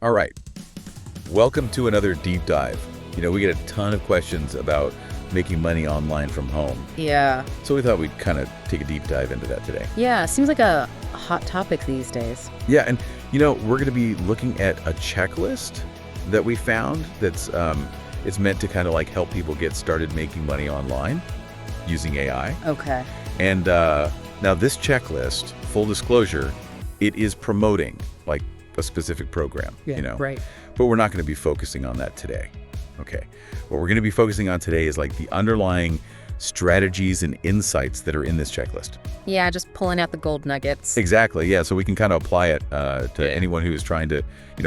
All right. Welcome to another deep dive. We get a ton of questions about making money online from home. Yeah. So we thought we'd kind of take a deep dive into that today. Yeah, seems like a hot topic these days. Yeah, and we're going to be looking at a checklist that we found that's it's meant to kind of like help people get started making money online using AI. Okay. And now this checklist, full disclosure, it is promoting like a specific program, Right. But we're not going to be focusing on that today. Okay. What we're going to be focusing on today is like the underlying strategies and insights that are in this checklist. Yeah, just pulling out the gold nuggets. Exactly. Yeah. So we can kind of apply it to anyone who is trying to,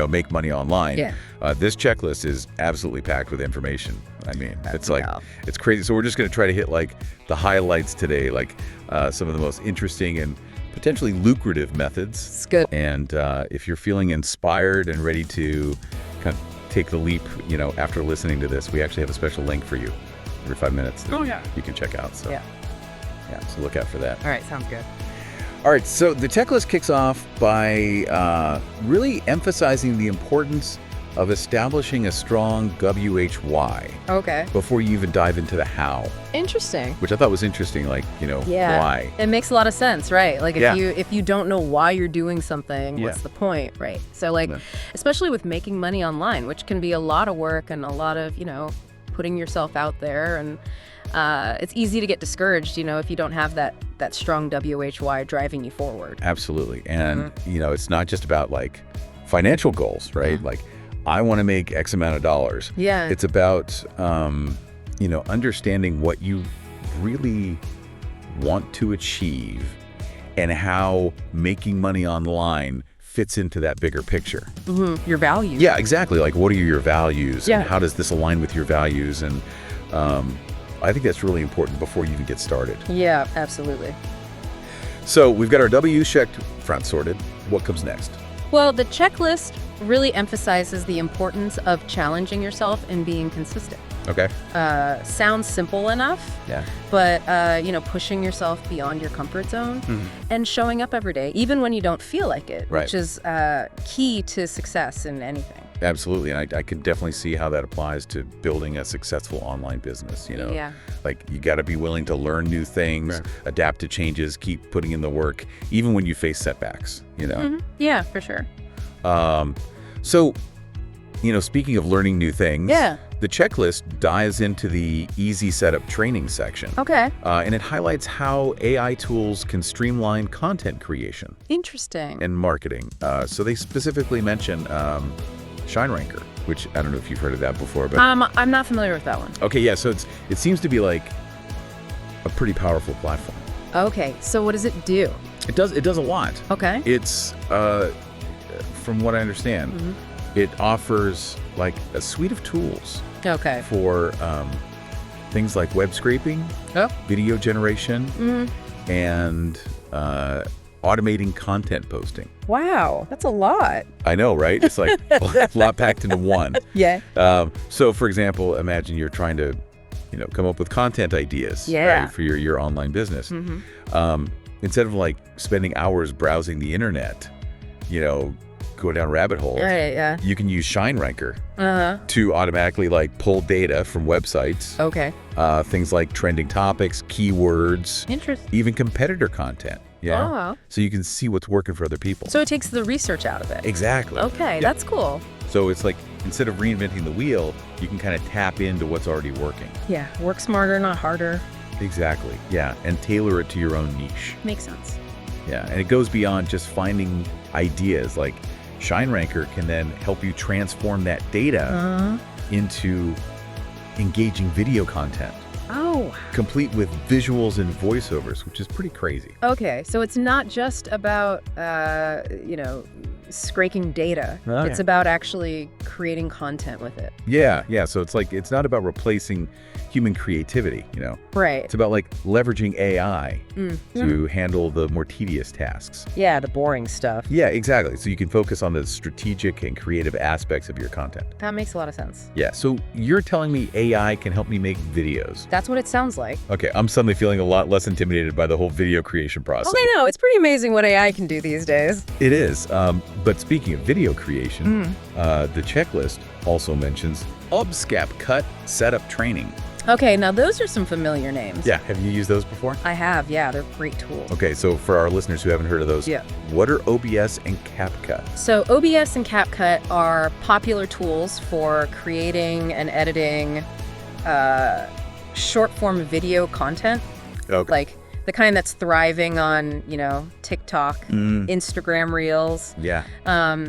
make money online. Yeah. This checklist is absolutely packed with information. I mean, it's like, Yeah. it's crazy. So we're just going to try to hit like the highlights today, like some of the most interesting and potentially lucrative methods. It's good. And if you're feeling inspired and ready to kind of take the leap, after listening to this, we actually have a special link for you every 5 minutes that you can check out. So Yeah. So look out for that. All right, sounds good. All right, so the checklist kicks off by really emphasizing the importance of establishing a strong WHY Okay. before you even dive into the how, Interesting. which I thought was interesting, like, Yeah. why. It makes a lot of sense, right? Like Yeah. if you don't know why you're doing something, Yeah. what's the point, right? So Yeah. especially with making money online, which can be a lot of work and a lot of, putting yourself out there, and it's easy to get discouraged, if you don't have that strong WHY driving you forward. Absolutely. And, it's not just about like financial goals, right? Like, I want to make X amount of dollars. Yeah. It's about, understanding what you really want to achieve and how making money online fits into that bigger picture. Your values. Yeah, exactly. Like, what are your values? Yeah. And how does this align with your values? And I think that's really important before you even get started. Yeah, absolutely. So we've got our W's checked, front sorted. What comes next? Well, the checklist really emphasizes the importance of challenging yourself and being consistent. Okay. Sounds simple enough, Yeah. but, pushing yourself beyond your comfort zone and showing up every day, even when you don't feel like it, Right. which is key to success in anything. Absolutely. And I can definitely see how that applies to building a successful online business. Yeah. Like, you got to be willing to learn new things, Right. adapt to changes, keep putting in the work, even when you face setbacks, Yeah, for sure. So, speaking of learning new things, Yeah. the checklist dives into the easy setup training section. Okay. And it highlights how AI tools can streamline content creation Interesting. and marketing. So they specifically mention ShineRanker, which I don't know if you've heard of that before, but I'm not familiar with that one. okay, yeah. So it seems to be like a pretty powerful platform. Okay, so what does it do? It does a lot. Okay. It's from what I understand, it offers like a suite of tools Okay. for things like web scraping, Oh. video generation, and automating content posting. Wow, that's a lot. I know, right? It's like a lot packed into one. Yeah. So, for example, imagine you're trying to, come up with content ideas Yeah. right, for your online business. Instead of like spending hours browsing the internet, go down rabbit holes, Right, yeah. you can use ShineRanker Uh-huh. to automatically like pull data from websites, Okay. things like trending topics, keywords, Interesting. even competitor content. Yeah. Oh, wow. So you can see what's working for other people. So it takes the research out of it. Exactly. Okay, Yeah. that's cool. So it's like, instead of reinventing the wheel, you can kind of tap into what's already working. Yeah, work smarter, not harder. Exactly. Yeah. And tailor it to your own niche. Makes sense. Yeah. And it goes beyond just finding ideas. Like, ShineRanker can then help you transform that data into engaging video content, Oh, complete with visuals and voiceovers, which is pretty crazy. okay. So it's not just about, scraping data. Okay. It's about actually creating content with it. Yeah. Yeah. So it's like, it's not about replacing human creativity, Right. It's about like leveraging AI Mm. to handle the more tedious tasks. Yeah, the boring stuff. Yeah, exactly. So you can focus on the strategic and creative aspects of your content. That makes a lot of sense. Yeah, so you're telling me AI can help me make videos. That's what it sounds like. Okay, I'm suddenly feeling a lot less intimidated by the whole video creation process. Oh, I know. It's pretty amazing what AI can do these days. It is. But speaking of video creation, the checklist also mentions UbScapCut setup training. Okay, now those are some familiar names. Yeah, have you used those before? I have, yeah, they're great tools. Okay, so for our listeners who haven't heard of those, Yeah. what are OBS and CapCut? So OBS and CapCut are popular tools for creating and editing short-form video content, Okay. like the kind that's thriving on, TikTok, Instagram Reels. Yeah.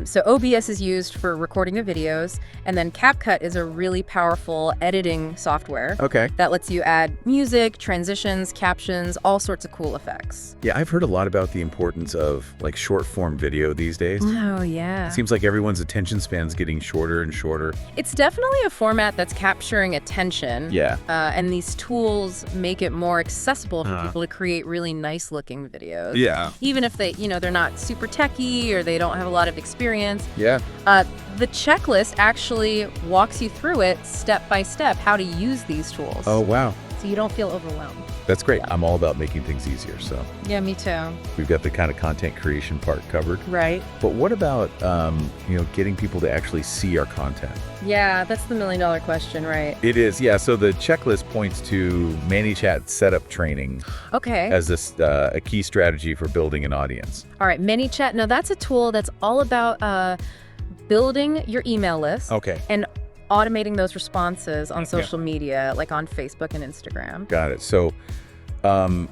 So OBS is used for recording the videos, and then CapCut is a really powerful editing software Okay. that lets you add music, transitions, captions, all sorts of cool effects. Yeah, I've heard a lot about the importance of like short form video these days. Oh, yeah. It seems like everyone's attention span's getting shorter and shorter. It's definitely a format that's capturing attention. Yeah. And these tools make it more accessible for people to create really nice looking videos. Yeah. Even if they, they're not super techy or they don't have a lot of experience. Yeah. The checklist actually walks you through it step by step, how to use these tools. Oh, wow. So you don't feel overwhelmed. That's great. I'm all about making things easier. So Yeah, me too. we've got the kind of content creation part covered. Right. But what about, getting people to actually see our content? Yeah, that's the $1 million question, right? It is. Yeah. So the checklist points to ManyChat setup training Okay. as a key strategy for building an audience. All right, ManyChat. Now that's a tool that's all about building your email list. Okay. And automating those responses on social media, like on Facebook and Instagram. Got it. So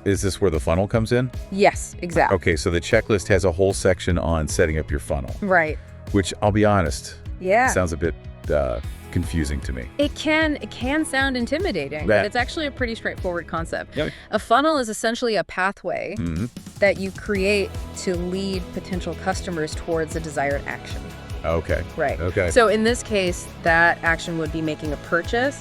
is this where the funnel comes in? Yes, exactly. Okay. So the checklist has a whole section on setting up your funnel, Right. which I'll be honest, Yeah. sounds a bit confusing to me. It can sound intimidating, Yeah. but it's actually a pretty straightforward concept. Yeah. A funnel is essentially a pathway Mm-hmm. that you create to lead potential customers towards a desired action. Okay. Right. Okay. So in this case, that action would be making a purchase,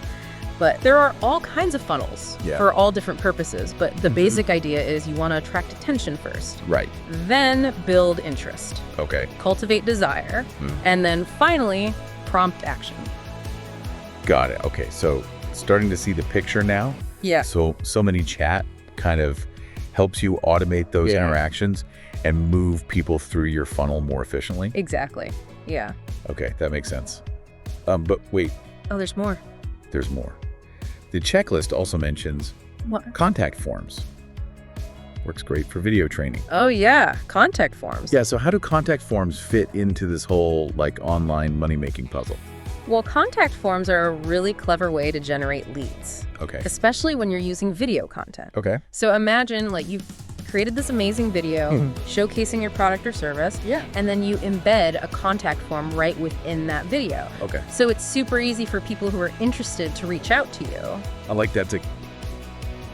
but there are all kinds of funnels Yeah. for all different purposes. But the basic idea is you want to attract attention first, Right. then build interest, Okay. cultivate desire, and then finally prompt action. Got it. Okay. So starting to see the picture now. Yeah. So ManyChat kind of helps you automate those interactions and move people through your funnel more efficiently. Exactly. Yeah. Okay, that makes sense. But wait, Oh, there's more. there's more. The checklist also mentions What? contact forms. Works great for video training. Oh, yeah. Contact forms. Yeah, so how do contact forms fit into this whole like online money-making puzzle? Well, contact forms are a really clever way to generate leads, Okay. especially when you're using video content. Okay. So imagine like you've created this amazing video showcasing your product or service. Yeah. And then you embed a contact form right within that video. Okay. So it's super easy for people who are interested to reach out to you. I like that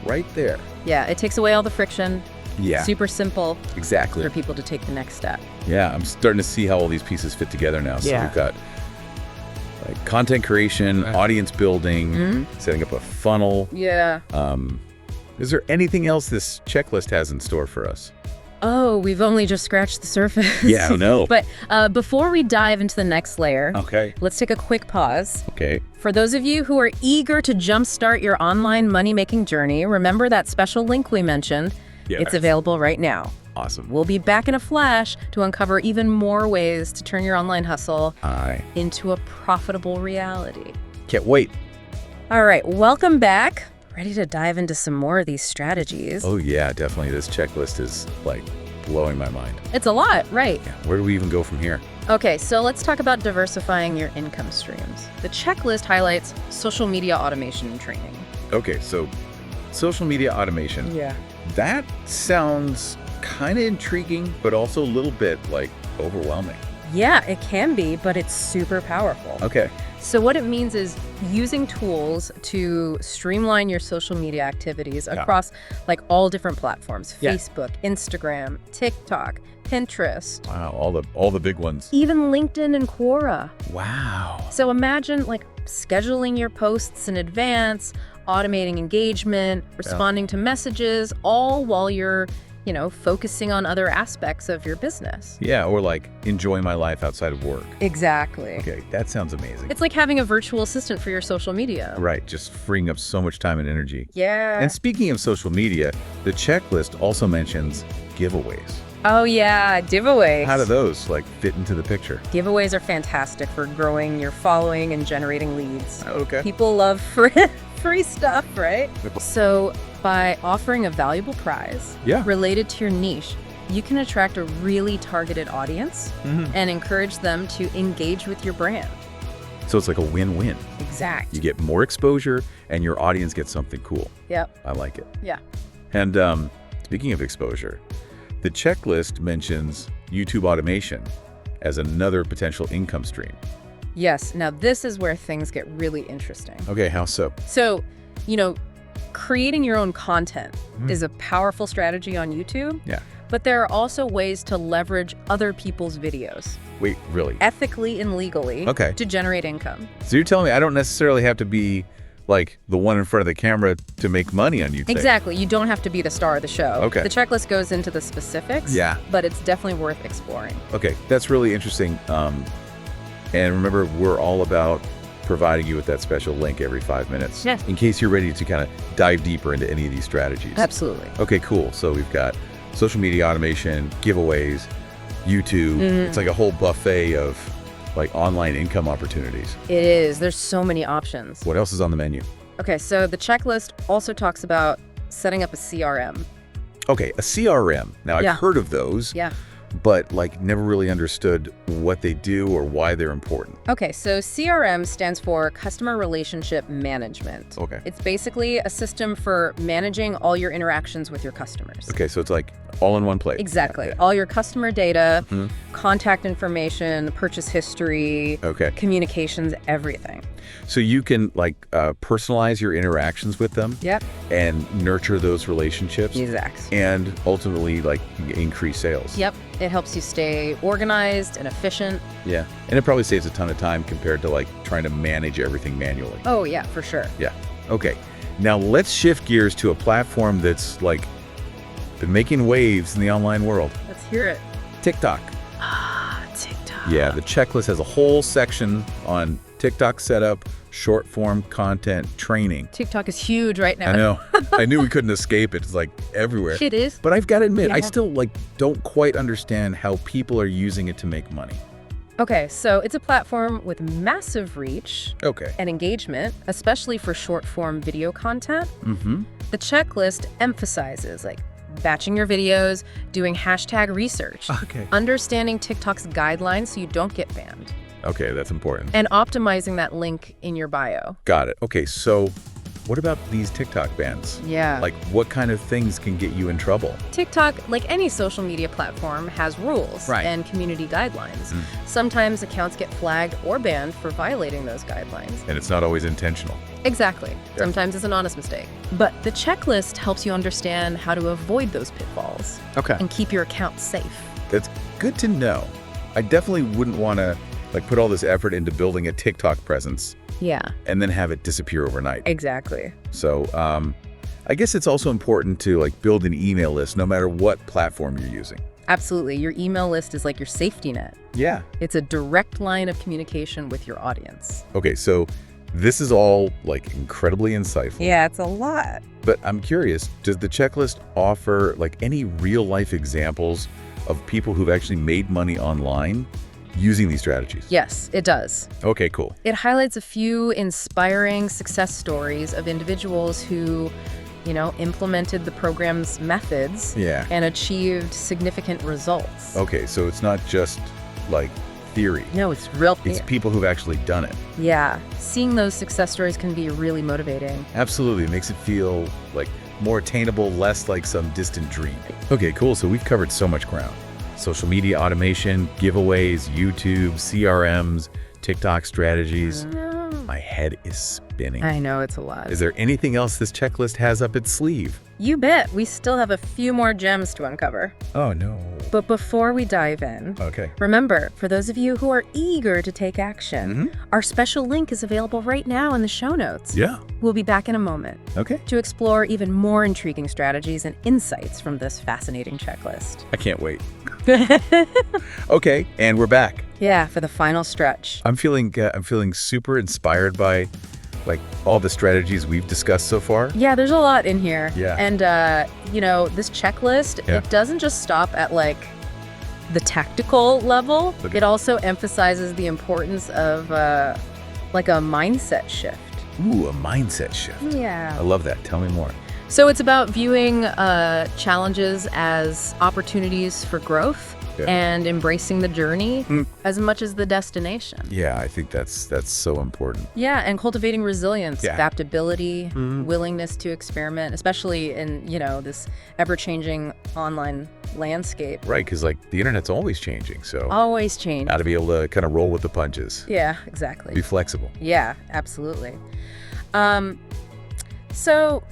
right there. Yeah, it takes away all the friction. Yeah. Super simple Exactly. for people to take the next step. Yeah, I'm starting to see how all these pieces fit together now. So Yeah. we've got like content creation, audience building, setting up a funnel. Yeah. Is there anything else this checklist has in store for us? Oh, we've only just scratched the surface. Yeah, I know. But before we dive into the next layer, Okay. let's take a quick pause. Okay. For those of you who are eager to jumpstart your online money-making journey, remember that special link we mentioned? Yeah. It's available right now. Awesome. We'll be back in a flash to uncover even more ways to turn your online hustle I into a profitable reality. can't wait. All right, welcome back. Ready to dive into some more of these strategies? Oh yeah, definitely. This checklist is like blowing my mind. It's a lot, right? Yeah. Where do we even go from here? Okay, so let's talk about diversifying your income streams. The checklist highlights social media automation and training. Okay, so social media automation. Yeah. That sounds kind of intriguing, but also a little bit like overwhelming. Yeah, it can be, but it's super powerful. Okay. So what it means is using tools to streamline your social media activities across like all different platforms, Yeah. Facebook, Instagram, TikTok, Pinterest, Wow, all the big ones. even LinkedIn and Quora. Wow. So imagine like scheduling your posts in advance, automating engagement, responding to messages, all while you're, focusing on other aspects of your business. Yeah, or like enjoy my life outside of work. Exactly. Okay, that sounds amazing. It's like having a virtual assistant for your social media. Right, just freeing up so much time and energy. Yeah. And speaking of social media, the checklist also mentions giveaways. Oh yeah, giveaways. How do those like fit into the picture? Giveaways are fantastic for growing your following and generating leads. Okay. People love free stuff, right? So by offering a valuable prize Yeah. related to your niche, you can attract a really targeted audience Mhm. and encourage them to engage with your brand. So it's like a win-win. Exact. You get more exposure and your audience gets something cool. Yep. I like it. Yeah. And speaking of exposure, the checklist mentions YouTube automation as another potential income stream. Yes. Now this is where things get really interesting. Okay, how so? So, creating your own content is a powerful strategy on YouTube. Yeah. But there are also ways to leverage other people's videos Wait, really? ethically and legally Okay. to generate income. So you're telling me I don't necessarily have to be like the one in front of the camera to make money on YouTube? Exactly. You don't have to be the star of the show. Okay. The checklist goes into the specifics. Yeah. But it's definitely worth exploring. Okay, that's really interesting. And remember, we're all about providing you with that special link every 5 minutes. Yes. In case you're ready to kind of dive deeper into any of these strategies. Absolutely. Okay, cool. So we've got social media automation, giveaways, YouTube. Mm-hmm. It's like a whole buffet of like online income opportunities. It is. There's so many options. What else is on the menu? Okay, so the checklist also talks about setting up a CRM. Okay, a CRM. Now Yeah. I've heard of those, Yeah. but like never really understood what they do or why they're important. Okay, so CRM stands for Customer Relationship Management. Okay. It's basically a system for managing all your interactions with your customers. Okay, so it's like all in one place. Exactly. Yeah. All your customer data, Mhm. contact information, purchase history, Okay. communications, everything. So you can like personalize your interactions with them Yep. and nurture those relationships Exact. and ultimately like increase sales. Yep. It helps you stay organized and efficient. Yeah. And it probably saves a ton of time compared to like trying to manage everything manually. Oh, yeah, for sure. Yeah. Okay. Now let's shift gears to a platform that's like been making waves in the online world. Let's hear it. TikTok. Ah, TikTok. Yeah, the checklist has a whole section on TikTok setup, short form content, training. TikTok is huge right now. I know. I knew we couldn't escape it. It's like everywhere. It is. But I've got to admit, I Yeah. still like don't quite understand how people are using it to make money. Okay, so it's a platform with massive reach Okay. and engagement, especially for short form video content. Mm-hmm. The checklist emphasizes like batching your videos, doing hashtag research, Okay. understanding TikTok's guidelines so you don't get banned, Okay, that's important. and optimizing that link in your bio. Got it. Okay, so what about these TikTok bans? Yeah. Like what kind of things can get you in trouble? TikTok, like any social media platform, has rules Right. and community guidelines. Mm. Sometimes accounts get flagged or banned for violating those guidelines. And it's not always intentional. Exactly. Yeah. Sometimes it's an honest mistake. But the checklist helps you understand how to avoid those pitfalls Okay. and keep your account safe. That's good to know. I definitely wouldn't want to like put all this effort into building a TikTok presence Yeah, and then have it disappear overnight. exactly. So I guess it's also important to like build an email list no matter what platform you're using. Absolutely. Your email list is like your safety net. Yeah. It's a direct line of communication with your audience. Okay, so this is all like incredibly insightful. Yeah, it's a lot. But I'm curious, does the checklist offer like any real life examples of people who've actually made money online using these strategies? Yes, it does. Okay, cool. It highlights a few inspiring success stories of individuals who, implemented the program's methods Yeah. and achieved significant results. Okay, so it's not just like theory. No, it's real. It's people who've actually done it. Yeah, seeing those success stories can be really motivating. Absolutely. It makes it feel like more attainable, less like some distant dream. Okay, cool. So we've covered so much ground. Social media automation, giveaways, YouTube, CRMs, TikTok strategies. My head is spinning. I know, it's a lot. Is there anything else this checklist has up its sleeve? You bet. We still have a few more gems to uncover. Oh, no. But before we dive in, Okay. remember, for those of you who are eager to take action, our special link is available right now in the show notes. Yeah. We'll be back in a moment Okay. to explore even more intriguing strategies and insights from this fascinating checklist. I can't wait. Okay, and we're back. Yeah, for the final stretch. I'm feeling super inspired by like all the strategies we've discussed so far. Yeah, there's a lot in here. Yeah. And, this checklist, Yeah. it doesn't just stop at like the tactical level, Okay. it also emphasizes the importance of like a mindset shift. Ooh, a mindset shift. I Yeah. love that. Tell me more. So it's about viewing challenges as opportunities for growth Yeah. and embracing the journey as much as the destination. Yeah, I think that's so important. Yeah, and cultivating resilience, Yeah. adaptability, willingness to experiment, especially in, this ever-changing online landscape. Right, because like the internet's always changing, so Always change. got to be able to kind of roll with the punches, Yeah, exactly. be flexible. Yeah, absolutely. So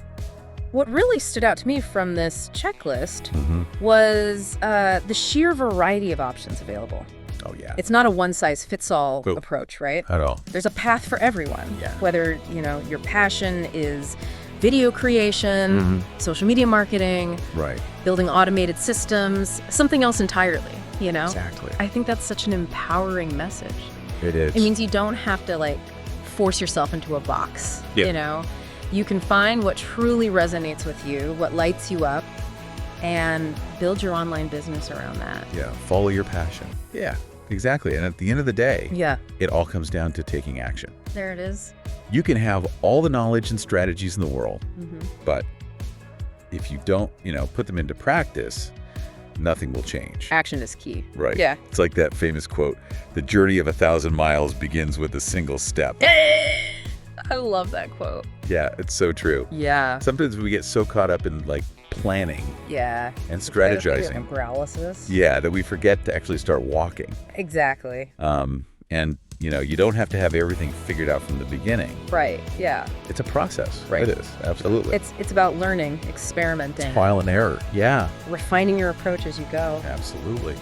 what really stood out to me from this checklist was the sheer variety of options available. Oh yeah, It's not a one-size-fits-all Nope. approach, right? at all. There's a path for everyone. Yeah. Whether, your passion is video creation, social media marketing, Right, building automated systems, something else entirely, exactly. I think that's such an empowering message. It is. It means you don't have to force yourself into a box, Yeah. You can find what truly resonates with you, what lights you up, and build your online business around that. Yeah, follow your passion. Yeah, exactly. And at the end of the day, Yeah, it all comes down to taking action. there it is. You can have all the knowledge and strategies in the world, but if you don't, put them into practice, nothing will change. Action is key. Right. Yeah. It's like that famous quote, the journey of 1,000 miles begins with a single step. I love that quote. Yeah, it's so true. Yeah. Sometimes we get so caught up in planning Yeah. and strategizing. Paralysis. Yeah, that we forget to actually start walking. Exactly. And you don't have to have everything figured out from the beginning. Right. Yeah. It's a process. Right. It is. Absolutely. It's about learning, experimenting, Trial and error. Yeah, refining your approach as you go. absolutely.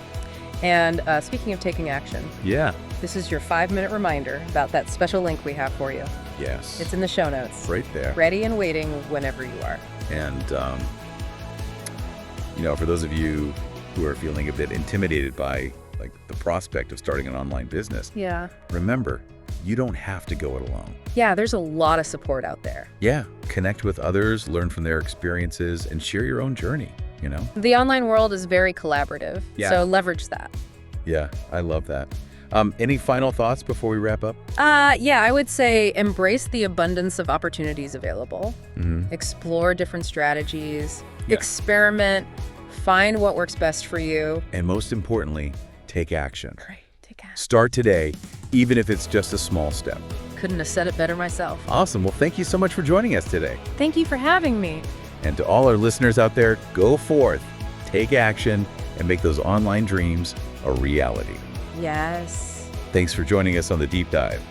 And speaking of taking action, Yeah. this is your 5-minute reminder about that special link we have for you. Yes. It's in the show notes. right there. Ready and waiting whenever you are. And, for those of you who are feeling a bit intimidated by the prospect of starting an online business, Yeah. remember, you don't have to go it alone. Yeah, there's a lot of support out there. Yeah. Connect with others, learn from their experiences, and share your own journey, The online world is very collaborative, Yeah. so leverage that. Yeah, I love that. Any final thoughts before we wrap up? Yeah, I would say embrace the abundance of opportunities available. Explore different strategies. Yeah. Experiment. Find what works best for you. And most importantly, take action. Great. Take action. Start today, even if it's just a small step. Couldn't have said it better myself. Awesome. Well, thank you so much for joining us today. Thank you for having me. And to all our listeners out there, go forth, take action, and make those online dreams a reality. Yes. Thanks for joining us on The Deep Dive.